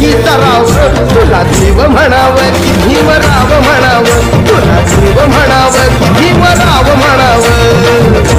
भक्तीचा राव तुला देव म्हणावं की भीमराव म्हणावं तुला देव म्हणावं की भीमराव म्हणावं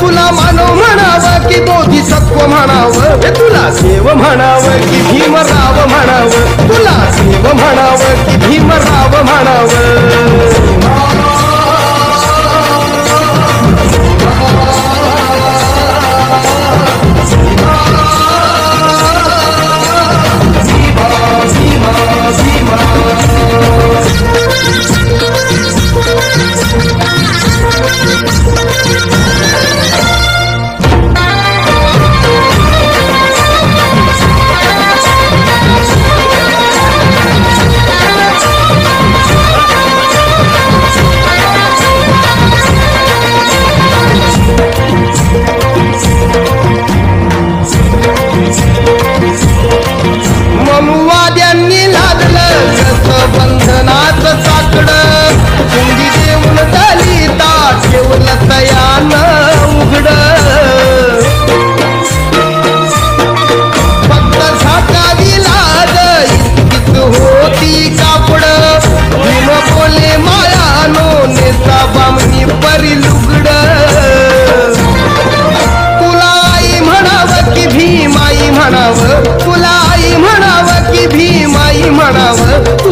तुला मानव म्हणावं की बोधिसत्व म्हणावं तुला देव म्हणावं की भीमराव म्हणावं तुला देव म्हणावं की भीमराव म्हणावं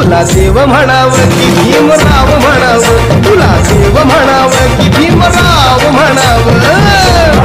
तुला देव म्हणावं की भीमराव म्हणावं तुला देव म्हणावं की भीमराव म्हणावं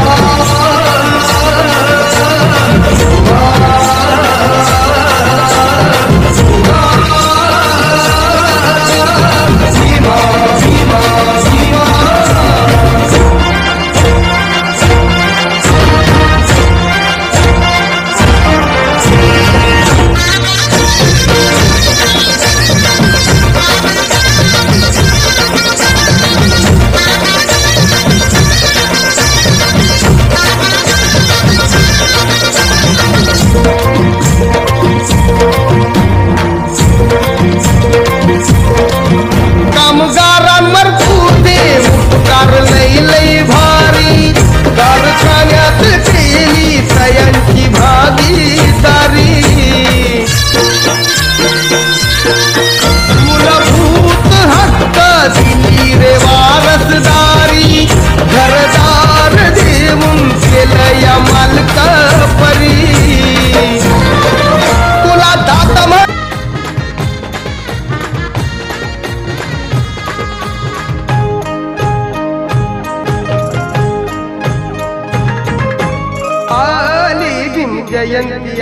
जयंती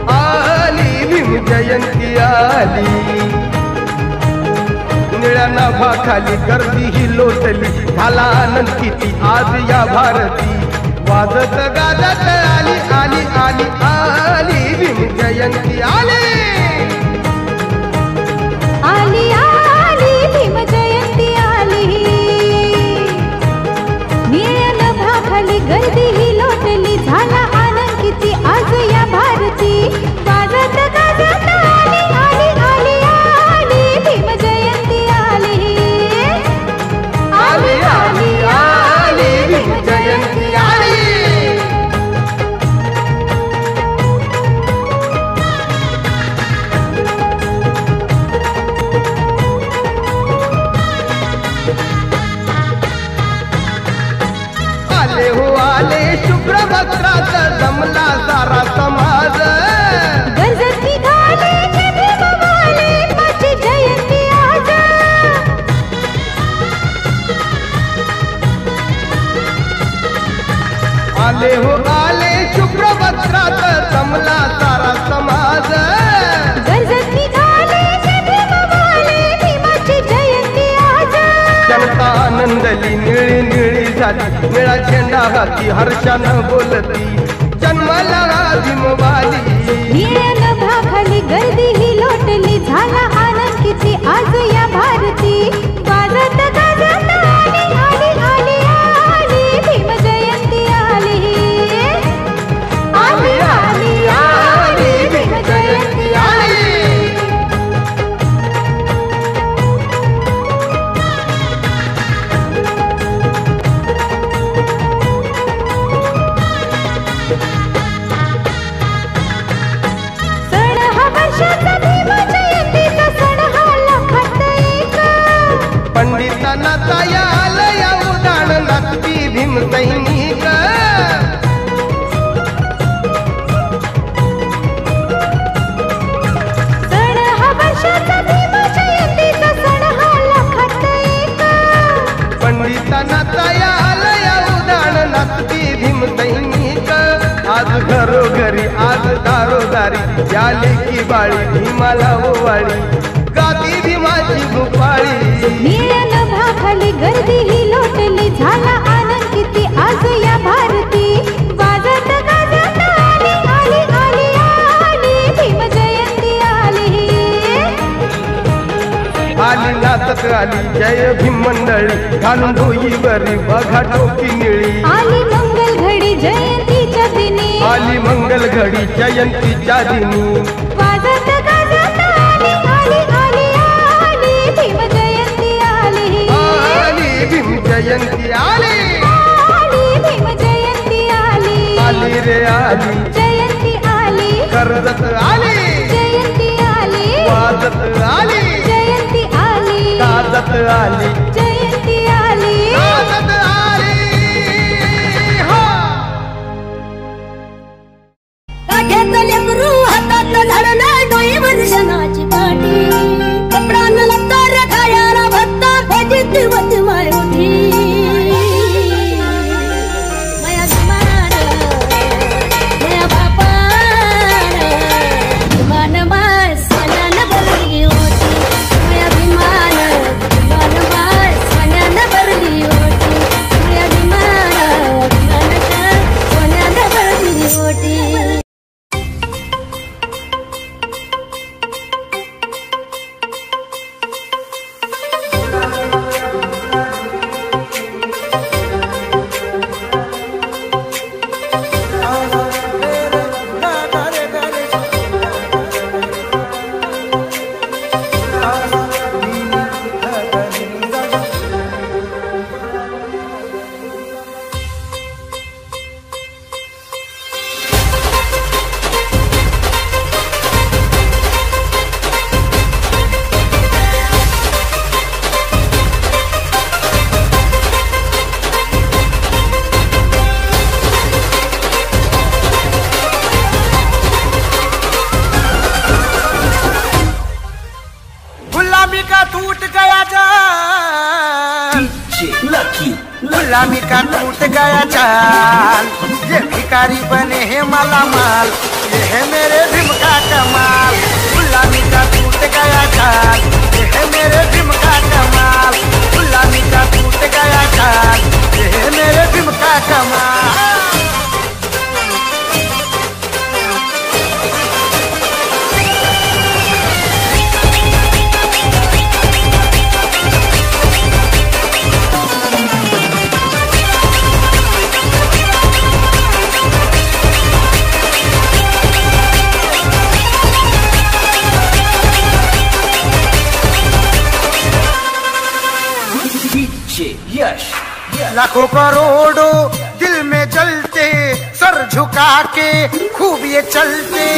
आली भीम जयंती आली निळ्या नाभाखाली गर्दी ही लोटली झाला आनंद किती आज या भारती वाजत गाजत आली आली आली आली भीम जयंती आली आली आली भीम जयंती आली निळ्या नाभाखाली गर्दी ही लोटली झाला आनंद किती आज या भारती वाजत गाजत आली आली आली आली भीम जयंती आली आली आली आली भीम जयंती आली आले हो आले शुभ्र वस्त्रात जमला सारा समाज गर्जत निघाले भीमवाले भीमाची जयंती आज जनता आनंदली निळी निळी झाली निळा झेंडा हाती हर्षानं बोलती जन्माला भीमवाली निळ्या नभाखाली गर्दी ही लोटली झाला आनंद किती आज या भारती वाजत गाजत आली आली आली आली भीम जयंती आली आली आली आली भीम जयंती आली सण हा वर्षाचा भीम जयंतीचा सण हा लाखात एक पंडितांना ताया आलया उदाण नाचती भीम सैनिक सण हा वर्षाचा भीम जयंतीचा सण हा लाखात एक पंडितांना ताया आलया उदाण नाचती भीम सैनिक आज घरोघरी आज दारोदारी या लेकी बाळी भीमाला ओवाळी गाती भीमाची भूपाळी निळ्या नभाखाली गर्दी ही लोटली झाला आनंद किती आज या भारती वाजत गाजत आली आली आली आली भीम जयंती आली आली नाचत आली जय भीम मंडळी घालून भुईवरी बघा टोपी निळी आली मंगल घडी जयंतीच्या दिनी आली मंगल घडी जयंतीच्या दिनी वाजत गाजत आली आली आली आली भीम जयंती आली आली भीम जयंती आली आली भीम जयंती आली आली रे आली जयंती आली कर्जत आली जयंती आली वाजत आली जयंती आली गाजत आली जयंती आली गाजत आली हो काठ्यात लेकरू हातात झाडलं डोईवर शनाची काठी कपडानं लत्तर खायाला भत्ता फेजीत दिवत माय उठी माया जमान माया बापान विमान माय सोन्यानं भरली होती माया विमान माय सोन्यानं भरली होती माया विमान सोन्यानं भरली होती गुलामी का टूट गया जाल गुलामी का टूट गया जाल ये भिखारी बने हैं मालामाल ये है मेरे भीम का कमाल गुलामी का टूट गया जाल ये है मेरे भीम का कमाल गुलामी का टूट गया जाल ये है मेरे भीम का कमाल लाखों करोड़ों दिल में जलते सर झुका के खूब ये चलते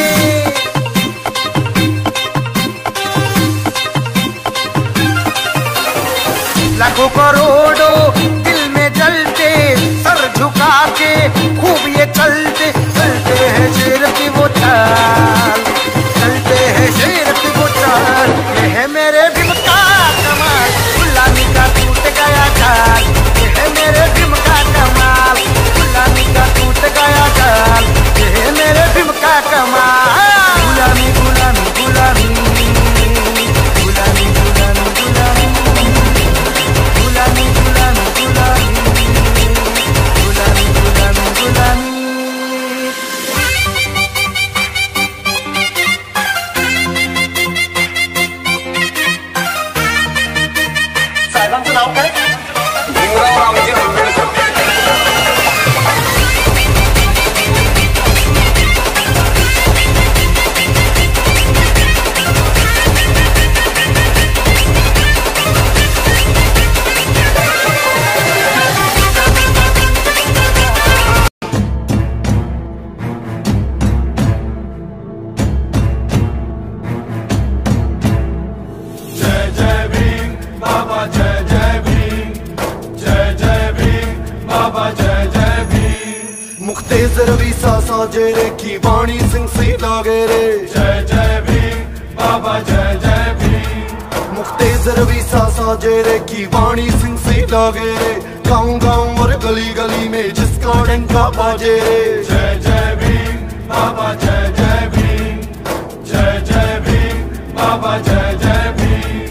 लाखों करोड़ों दिल में जलते सर झुका के खूब ये चलते चलते हैं शेर की वो चाल चलते हैं शेर की वो चाल ये है मेरे भीम का कमाल गुलामी का टूट गया चाल ये है मेरे भीम का कमाल गुलामी का टूट गया साहेबांचं नाव काय? भीमराव रामजी आंबेडकर. मुक्तेसर विसा साजे रे की वाणी सिंह सी लागे रे. जय जय भीम बाबा जय जय भीम. मुक्तेसर विसा साजे रे की वाणी सिंह सी लागे रे. गाँव गाँव और गली गली में जिसका डंका बाजे रे. जय जय भीम बाबा जय जय भीम. जय जय भीम बाबा जय जय भीम.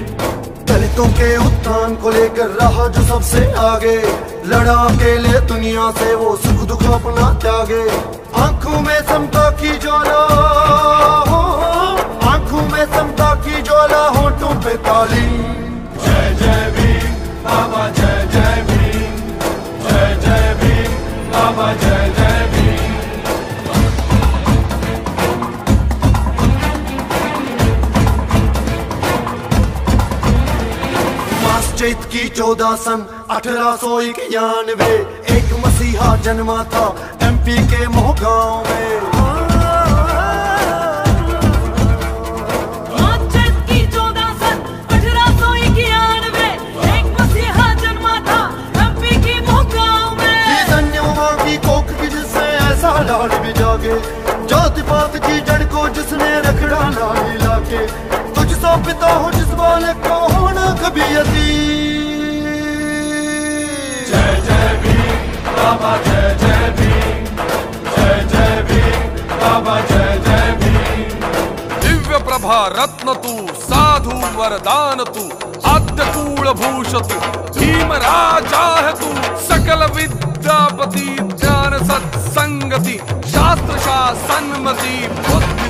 दलितों के उत्थान को लेकर रहा जो सबसे आगे. लड़ा अकेले दुनिया से वो सुख दुख अपना त्यागे. आंखों में समता की ज्वाला, आंखों में समता की ज्वाला, होठों पे ताली. जय जय भीम बाबा जय जय भीम. जय जय भीम बाबा जय जय भीम. चैत की 14 सन 1891 एक मसीहा जन्मा था एमपी के मोहगांव में. चैत की 14 सन 1891 एक मसीहा जन्मा था एमपी के मोहगांव में. धन्यवाद की कोख की जिससे ऐसा लाल भी जागे. जाति पात की जड़ को जिसने रखड़ा ना हिला के. तुझसे पिता हो जिस बालक को होना कभी यतीम. जय जय भीम बाबा जय जय भीम. जय जय भीम बाबा जय जय भीम. दिव्य प्रभा रत्न तू, साधु वरदान तू, आद्य कूलभूष तू, भीम राजा है तू. सकल विद्यापति ज्ञान सत्संगति, शास्त्र शासनमति, बुद्ध